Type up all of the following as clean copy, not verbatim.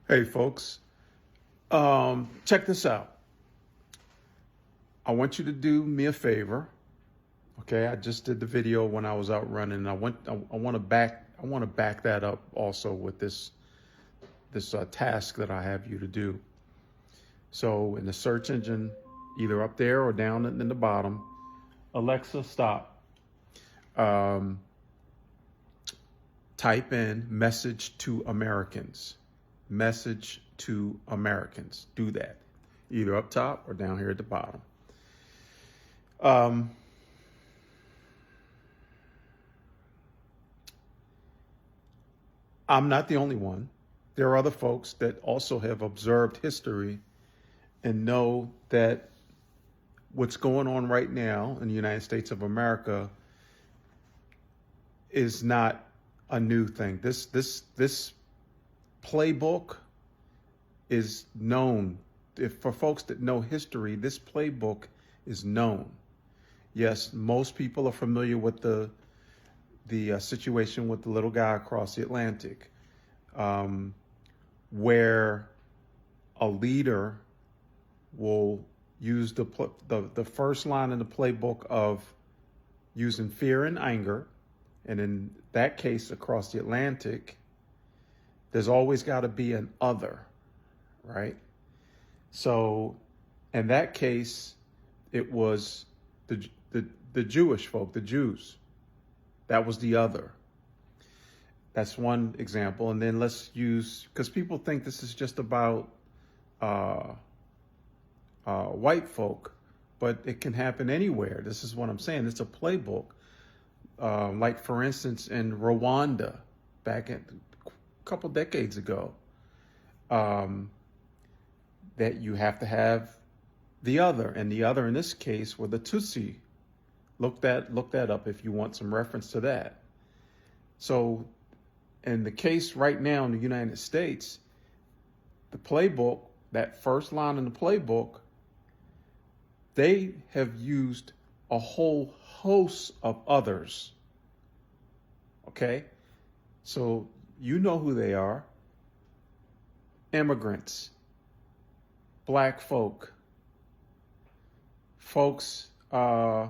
Hey, folks, check this out. I want you to do me a favor. Okay, I just did the video when I was out running. I want to back that up also with this task that I have you to do. So in the search engine, either up there or down in the bottom, Alexa, stop. Um, Type in message to Americans. Message to Americans. Do that either up top or down here at the bottom. Um, I'm not the only one. There are other folks that also have observed history and know that what's going on right now in the United States of America is not a new thing. This playbook is known. If for folks that know history, this playbook is known. Yes, most people are familiar with the situation with the little guy across the Atlantic, where a leader will use the first line in the playbook of using fear and anger, and in that case across the Atlantic, there's always got to be an other, right? So, in that case, it was the Jewish folk, the Jews. That was the other. That's one example. And then let's use, because people think this is just about white folk, but it can happen anywhere. This is what I'm saying. It's a playbook. Like, for instance, in Rwanda, back a couple decades ago, that you have to have the other. And the other in this case were the Tutsi. Look that up if you want some reference to that. So in the case right now in the United States, the playbook, that first line in the playbook, they have used a whole host of others. Okay? So you know who they are. Immigrants, black folk, folks, the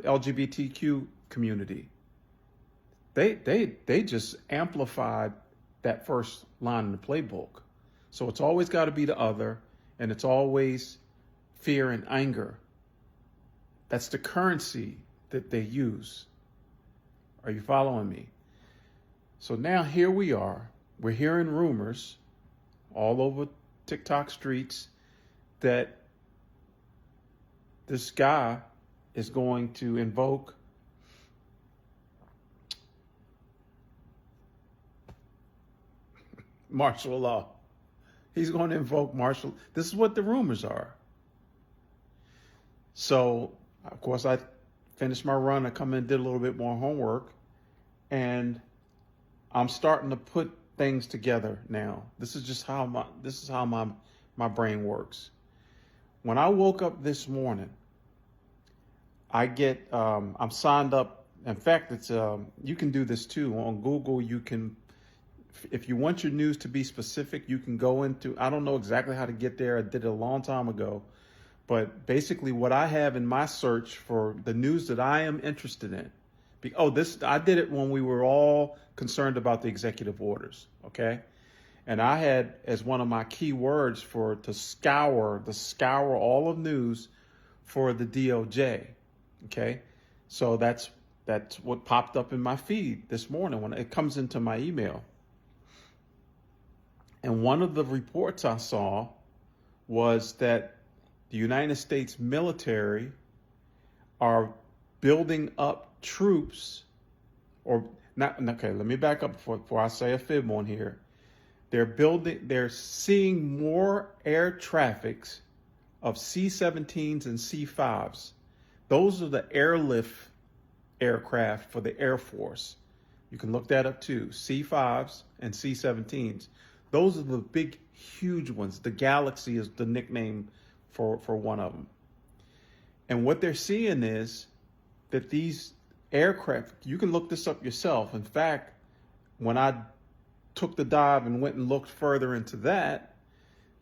LGBTQ community. They just amplified that first line in the playbook. So it's always got to be the other, and it's always fear and anger. That's the currency that they use. Are you following me? So now here we are. We're hearing rumors all over TikTok streets that this guy is going to invoke martial law. He's going to invoke martial. This is what the rumors are. So, of course, I finished my run. I come in and did a little bit more homework, and I'm starting to put things together now. This is how my brain works. When I woke up this morning, I'm signed up. In fact, it's you can do this too on Google. You can, if you want your news to be specific, you can go into. I don't know exactly how to get there. I did it a long time ago, but basically, what I have in my search for the news that I am interested in. I did it when we were all concerned about the executive orders. Okay. And I had as one of my key words to scour all of news for the DOJ. Okay, so that's what popped up in my feed this morning when it comes into my email. And one of the reports I saw was that the United States military are building up troops, or not. Okay, let me back up before I say a fib on here. They're seeing more air traffics of C-17s and C-5s. Those are the airlift aircraft for the Air Force. You can look that up too. C-5s and C-17s. Those are the big, huge ones. The Galaxy is the nickname for one of them. And what they're seeing is that these aircraft, you can look this up yourself. In fact, when I took the dive and went and looked further into that,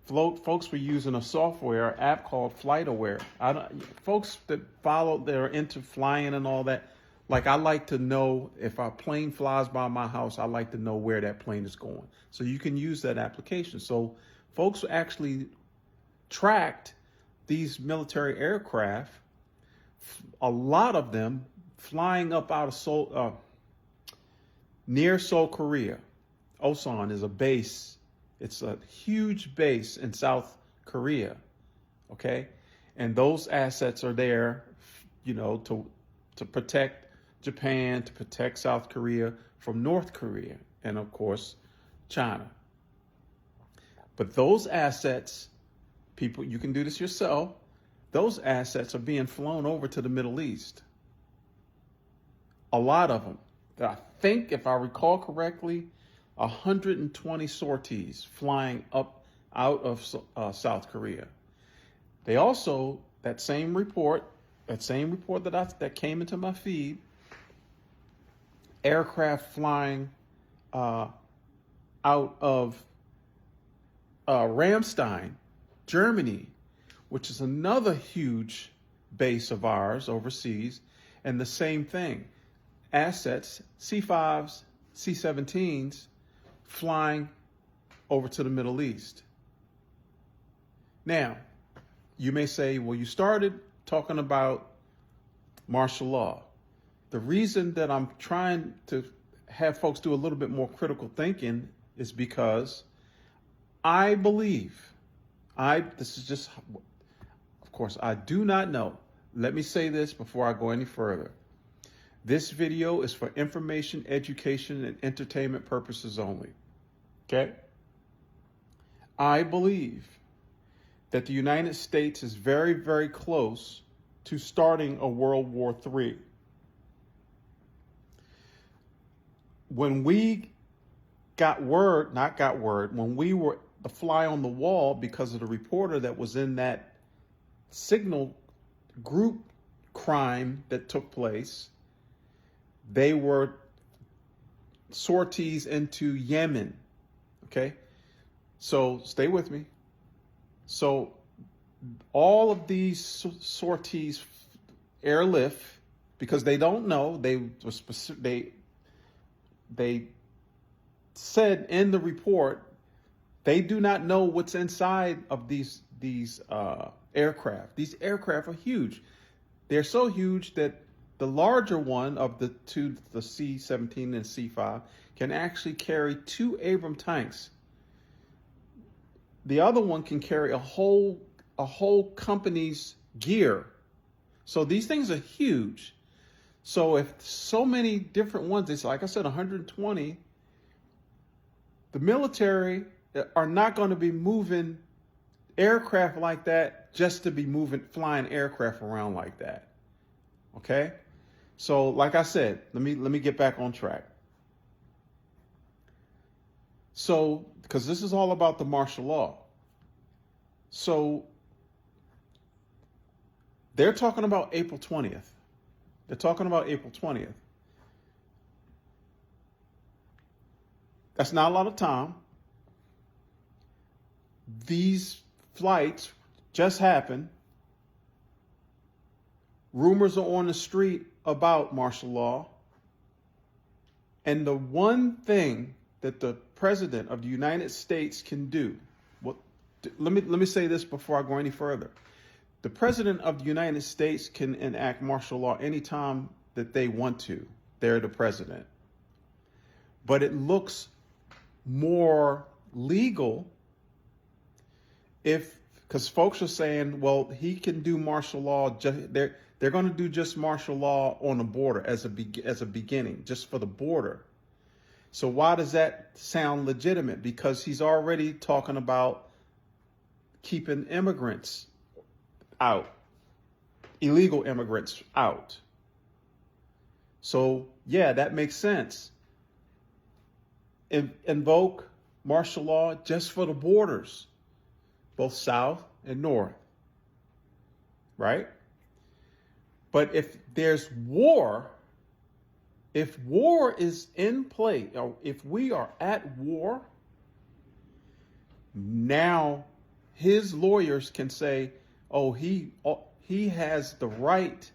folks were using a software app called FlightAware. Folks that are into flying and all that, like I like to know if a plane flies by my house, I like to know where that plane is going. So you can use that application. So folks actually tracked these military aircraft, a lot of them flying up out of near Seoul, Korea. Osan is a base. It's a huge base in South Korea, okay? And those assets are there, to protect Japan, to protect South Korea from North Korea, and of course, China. But those assets, people, you can do this yourself, those assets are being flown over to the Middle East. A lot of them. I think, if I recall correctly, 120 sorties flying up out of South Korea. They also, that same report that came into my feed, aircraft flying out of Ramstein, Germany, which is another huge base of ours overseas, and the same thing. Assets, C-5s, C-17s, flying over to the Middle East. Now, you may say, well, you started talking about martial law. The reason that I'm trying to have folks do a little bit more critical thinking is because I believe, this is just, of course, I do not know. Let me say this before I go any further. This video is for information, education, and entertainment purposes only. Okay? I believe that the United States is very, very close to starting a World War III. When we when we were the fly on the wall because of the reporter that was in that signal group crime that took place, they were sorties into Yemen. Okay? So stay with me. So all of these sorties, airlift, because they don't know, they said in the report they do not know what's inside of these aircraft. These aircraft are huge. They're so huge that the larger one of the two, the C-17 and C-5, can actually carry 2 Abrams tanks. The other one can carry a whole company's gear. So these things are huge. So if so many different ones, it's like I said, 120, the military are not going to be moving aircraft like that just to be flying aircraft around like that. Okay? So like I said, let me get back on track. So, because this is all about the martial law. So they're talking about April 20th. They're talking about April 20th. That's not a lot of time. These flights just happened. Rumors are on the street about martial law. And the one thing that the President of the United States can do, let me say this before I go any further. The President of the United States can enact martial law anytime that they want to. They're the president. But it looks more legal because folks are saying, well, he can do martial law. They're going to do just martial law on the border as a beginning, just for the border. So why does that sound legitimate? Because he's already talking about keeping immigrants out, illegal immigrants out. So yeah, that makes sense. Invoke martial law just for the borders, both south and north, right? But if there's war If war is in play, or if we are at war, now his lawyers can say, oh, he has the right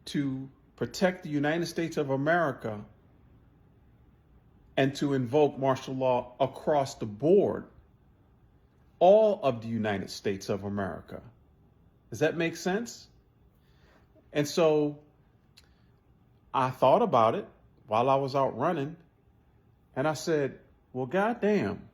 to protect the United States of America and to invoke martial law across the board, all of the United States of America. Does that make sense? And so I thought about it while I was out running, and I said, well, goddamn,